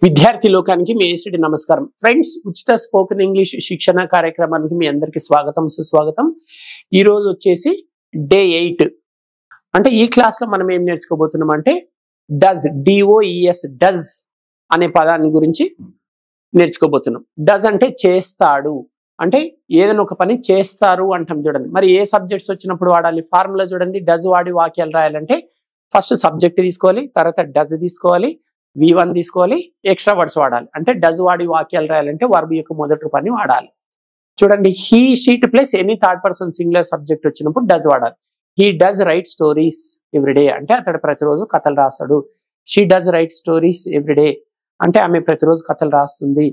విద్యార్థి లోకానికి మీ ఏసిడి నమస్కారం. ఫ్రెండ్స్, ఉచిత స్పోకెన్ ఇంగ్లీష్ శిక్షణ కార్యక్రమానికి మీ అందరికీ స్వాగతం, సుస్వాగతం. ఈ రోజు వచ్చేసి డే 8. అంటే ఈ క్లాస్ లో మనం ఏం నేర్చుకోబోతున్నాం అంటే DOES డస్ అనే పదాన్ని గురించి నేర్చుకోబోతున్నాం. డస్ అంటే చేస్తాడు, అంటే ఏదైనా ఒక పని చేస్తారు అంటాం చూడండి. మరి ఏ సబ్జెక్ట్స్ వచ్చినప్పుడు వాడాలి? ఫార్ములా చూడండి. డస్ వాడి వాక్యాలు రాయాలంటే ఫస్ట్ సబ్జెక్ట్ తీసుకోవాలి, తర్వాత డస్ తీసుకోవాలి, V1 తీసుకోవాలి, ఎక్స్ట్రా వర్డ్స్ వాడాలి. అంటే డస్ వాడి వాక్యాలు రాయాలంటే వర్బ్ యొక్క మొదటి రూపాన్ని వాడాలి. చూడండి, he she it plus any third person singular subject వచ్చినప్పుడు డస్ వాడాలి. He does write stories everyday, అంటే అతడు ప్రతిరోజు కథలు రాస్తాడు. She does write stories everyday, అంటే ఆమె ప్రతిరోజు కథలు రాస్తుంది.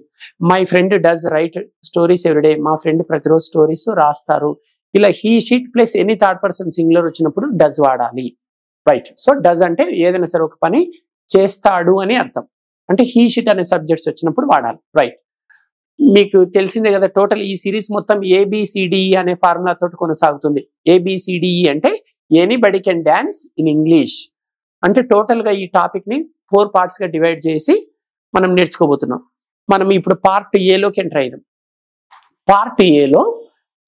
My friend does write stories everyday, మా ఫ్రెండ్ ప్రతిరోజు స్టోరీస్ రాస్తారు. ఇలా he she it plus any third person singular వచ్చినప్పుడు డస్ వాడాలి. రైట్. సో డస్ అంటే ఏదైనా సరే ఒక పని చేస్తాడు అని అర్థం. అంటే హీ షీట్ అనే సబ్జెక్ట్స్ వచ్చినప్పుడు వాడాలి. రైట్. మీకు తెలిసిందే కదా, టోటల్ ఈ సిరీస్ మొత్తం ABCDE అనే ఫార్ములా తోటి కొనసాగుతుంది. ABCDE అంటే anybody can dance in English. అంటే టోటల్ గా ఈ టాపిక్ ని 4 పార్ట్స్ గా డివైడ్ చేసి మనం నేర్చుకోబోతున్నాం. మనం ఇప్పుడు పార్ట్ ఏలోకి ఎంటర్ అయ్యాం. పార్ట్ ఏలో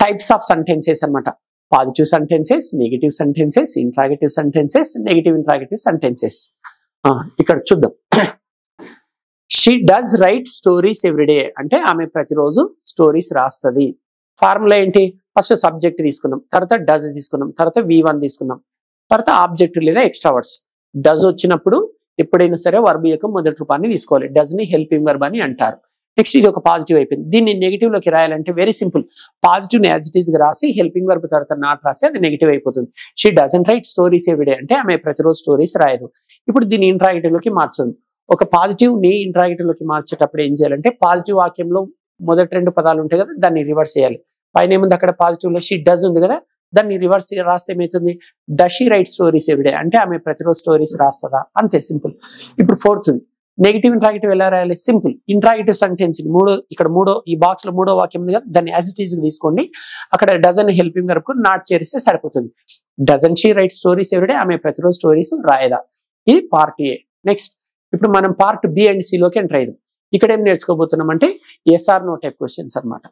టైప్స్ ఆఫ్ సెంటెన్సెస్ అన్నమాట. Positive sentences, negative sentences, interrogative sentences, negative interrogative sentences. ఇక్కడ చూద్దాం. She does write stories everyday, అంటే ఆమె ప్రతిరోజు స్టోరీస్ రాస్తుంది. ఫార్ములా ఏంటి? ఫస్ట్ సబ్జెక్ట్ తీసుకున్నాం, తర్వాత డస్ తీసుకున్నాం, తర్వాత V1 తీసుకున్నాం, తర్వాత ఆబ్జెక్ట్ లేదా ఎక్స్ట్రా వర్డ్స్. డస్ వచ్చినప్పుడు ఎప్పుడైనా సరే వర్బ్ యొక్క మొదటి రూపాన్ని తీసుకోవాలి. డస్ ని హెల్పింగ్ వర్బ్ అని అంటారు. నెక్స్ట్ ఇది ఒక పాజిటివ్ అయిపోయింది. దీన్ని నెగిటివ్ లోకి రాయాలంటే వెరీ సింపుల్. పాజిటివ్ ని యాజ్ ఇట్ ఈస్ గా రాసి హెల్పింగ్ వర్బ్ తర్వాత నాట్ రాసి అది నెగిటివ్ అయిపోతుంది. She doesn't write stories everyday, అంటే ఆమె ప్రతిరోజు స్టోరీస్ రాయదు. ఇప్పుడు దీన్ని ఇంట్రాగేటివ్ లోకి మార్చదు. ఒక పాజిటివ్ ని ఇంట్రాగేటివ్ లోకి మార్చేటప్పుడు ఏం చేయాలంటే పాజిటివ్ వాక్యంలో మొదటి 2 పదాలు ఉంటాయి కదా, దాన్ని రివర్స్ చేయాలి. పైన ఏముంది? అక్కడ పాజిటివ్ లో షీ డస్ ఉంది కదా, దాన్ని రివర్స్ రాస్తే ఏమవుతుంది? Does she write stories everyday, అంటే ఆమె ప్రతిరోజు స్టోరీస్ రాస్తుందా? అంతే, సింపుల్. ఇప్పుడు 4th నెగిటివ్ ఇంట్రాగేటివ్ ఎలా రాయాలి? సింపుల్. ఇంట్రాగేటివ్ సెంటెన్స్ ఇక్కడ ఈ బాక్స్ లో 3వ వాక్యం ఉంది కదా, దాన్ని యాజ్ ఇట్ ఈస్ తీసుకోండి. అక్కడ డజన్ హెల్పింగ్ వర్బ్ నాట్ చేరిస్తే సరిపోతుంది. Doesn't she write stories everyday, ఆమె ప్రతిరోజు స్టోరీస్ రాయదా? ఇది పార్ట్ ఏ. నెక్స్ట్ ఇప్పుడు మనం పార్ట్ B అండ్ C లోకి ఎంటర్ అయ్యాం. ఇక్కడ ఏం నేర్చుకోబోతున్నాం అంటే SR నో టైప్ క్వశ్చన్స్ అనమాట.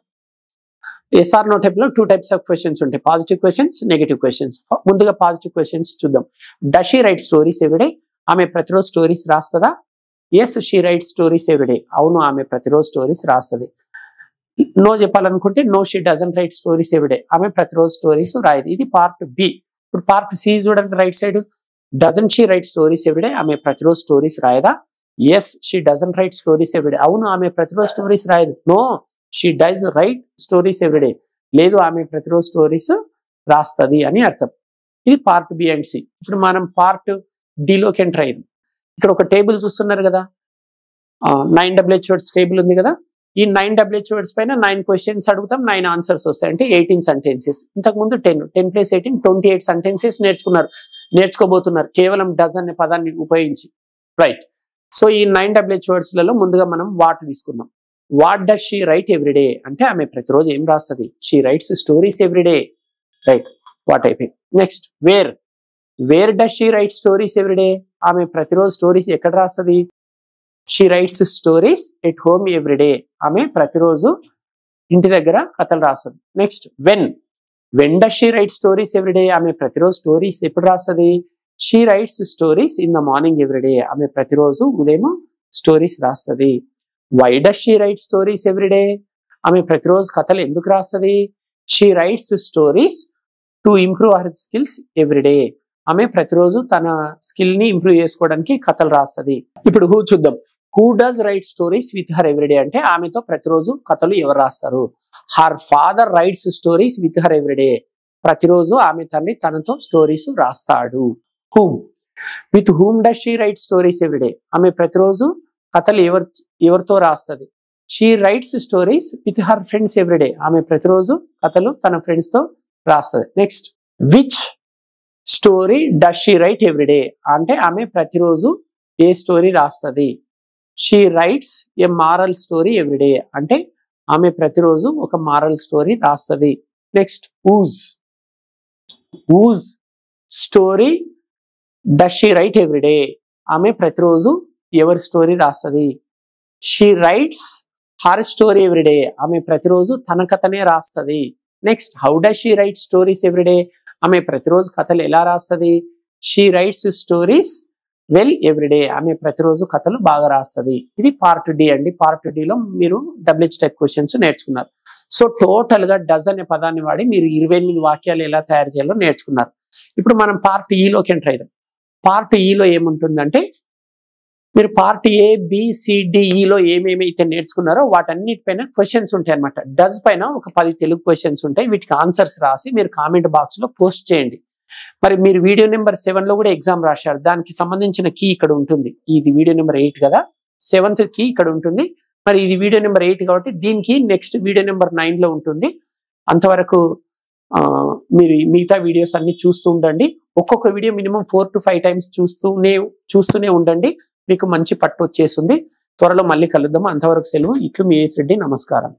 SR నో టైప్ లో 2 టైప్స్ ఆఫ్ క్వశ్చన్స్ ఉంటాయి, పాజిటివ్ క్వశ్చన్స్, నెగిటివ్ క్వశ్చన్స్. ముందుగా పాజిటివ్ క్వశ్చన్స్ చూద్దాం. Does she write stories everyday, ఆమె ప్రతిరోజు స్టోరీస్ రాస్తుందా? Yes she write stories everyday, అవును ఆమె ప్రతిరోజు స్టోరీస్ రాస్తుంది. నో చెప్పాలనుకుంటే no she doesn't write stories everyday, ఆమె ప్రతిరోజు స్టోరీస్ రాయదు. ఇది పార్ట్ B. ఇప్పుడు పార్ట్ C చూడండి, right side. Doesn't she write stories everyday, ఆమె ప్రతిరోజు స్టోరీస్ రాయదా? Yes she doesn't write stories everyday, అవును ఆమె ప్రతిరోజు స్టోరీస్ రాయదు. No she does write stories everyday, లేదు ఆమె ప్రతిరోజు స్టోరీస్ రాస్తుంది అని అర్థం. ఇది పార్ట్ B అండ్ C. ఇప్పుడు మనం పార్ట్ D లోకి ఎంటర్ అయ్యాం. ఇక్కడ ఒక టేబుల్ చూస్తున్నారు కదా, 9 WH టేబుల్ ఉంది కదా. ఈ 9 WH పైన 9 క్వశ్చన్స్ అడుగుతాం, 9 ఆన్సర్స్ వస్తాయి. అంటే 18 సెంటెన్సెస్. ఇంతకుముందు 10 + 18 28 సెంటెన్సెస్ నేర్చుకోబోతున్నారు కేవలం డస్ అనే పదాన్ని ఉపయోగించి. రైట్. సో ఈ 9 WH లలో ముందుగా మనం వాట్ తీసుకుందాం. What does she write everyday, అంటే ఆమె ప్రతిరోజు ఏం రాస్తుంది? She writes stories everyday. Right. What అయిపోయింది. Next where does she write stories everyday, ఆమె ప్రతిరోజు స్టోరీస్ ఎక్కడ రాస్తుంది? She writes stories at home everyday, ఆమె ప్రతిరోజు ఇంటి దగ్గర కథలు రాస్తుంది. Next when does she write stories everyday, ఆమె ప్రతిరోజు స్టోరీస్ ఎప్పుడు రాస్తుంది? She writes stories in the morning everyday, ఆమె ప్రతిరోజు ఉదయం స్టోరీస్ రాస్తుంది. Why does she write stories everyday, ఆమె ప్రతిరోజు కథలు ఎందుకు రాస్తుంది? She writes stories to improve her skills everyday, ఆమె ప్రతిరోజు తన స్కిల్ ని ఇంప్రూవ్ చేసుకోవడానికి కథలు రాస్తుంది. ఇప్పుడు హూ చూద్దాం. Who does write stories with her everyday, అంటే ఆమెతో ప్రతిరోజు కథలు ఎవరు రాస్తారు? Her father rights stories with her everyday, ప్రతిరోజు ఆమె తనతో స్టోరీస్ రాస్తాడు. Whom with whom does she write stories everyday, ఆమె ప్రతిరోజు కథలు ఎవరితో రాస్తుంది? She writes stories with her friends everyday, ఆమె ప్రతిరోజు కథలు తన ఫ్రెండ్స్ తో రాస్తుంది. Next which story does she write everyday, అంటే ఆమె ప్రతిరోజు ఏ స్టోరీ రాస్తుంది? She rights A moral story everyday, అంటే ఆమె ప్రతిరోజు ఒక మారల్ స్టోరీ రాస్తుంది. Next whose story does she write everyday, ఆమె ప్రతిరోజు ఎవరి స్టోరీ రాస్తుంది? She rights her story everyday. ఆమె ప్రతిరోజు తన కథనే రాస్తుంది. Next, how does she write stories everyday. ఆమె ప్రతిరోజు కథలు ఎలా రాస్తుంది? She writes stories well everyday. ఆమె ప్రతిరోజు కథలు బాగా రాస్తుంది. ఇది పార్ట్ డి అండి. పార్ట్ డిలో మీరు డబ్ల్యూహెచ్ టైప్ క్వశ్చన్స్ నేర్చుకున్నారు. సో టోటల్ గా డజ్ అనే పదాన్ని వాడి మీరు 28 వాక్యాలు ఎలా తయారు చేయాలో నేర్చుకున్నారు. ఇప్పుడు మనం పార్ట్ ఈలోకి ఎంటర్ అయ్యాం. పార్ట్ ఈలో ఏముంటుందంటే, మీరు పార్ట్ ఏ బిసిడిఈలో ఏమేమైతే నేర్చుకున్నారో వాటన్నిటిపైన క్వశ్చన్స్ ఉంటాయి అనమాట. డజ్ పైన ఒక 10 తెలుగు క్వశ్చన్స్ ఉంటాయి. వీటికి ఆన్సర్స్ రాసి మీరు కామెంట్ బాక్స్ లో పోస్ట్ చేయండి. మరి మీరు వీడియో నెంబర్ 7 లో కూడా ఎగ్జామ్ రాశారు. దానికి సంబంధించిన కీ ఇక్కడ ఉంటుంది. ఇది వీడియో నెంబర్ 8 కదా, 7th కీ ఇక్కడ ఉంటుంది. మరి ఇది వీడియో నెంబర్ 8 కాబట్టి దీనికి నెక్స్ట్ వీడియో నెంబర్ 9 లో ఉంటుంది. అంతవరకు మీరు మిగతా వీడియోస్ అన్ని చూస్తూ ఉండండి. ఒక్కొక్క వీడియో మినిమం 4 to 5 టైమ్స్ చూస్తూనే ఉండండి. మీకు మంచి పట్టు వచ్చేస్తుంది. త్వరలో మళ్ళీ కలుద్దాం. అంతవరకు సెలవు. ఇట్లు మీ ఏఎస్ రెడ్డి. నమస్కారం.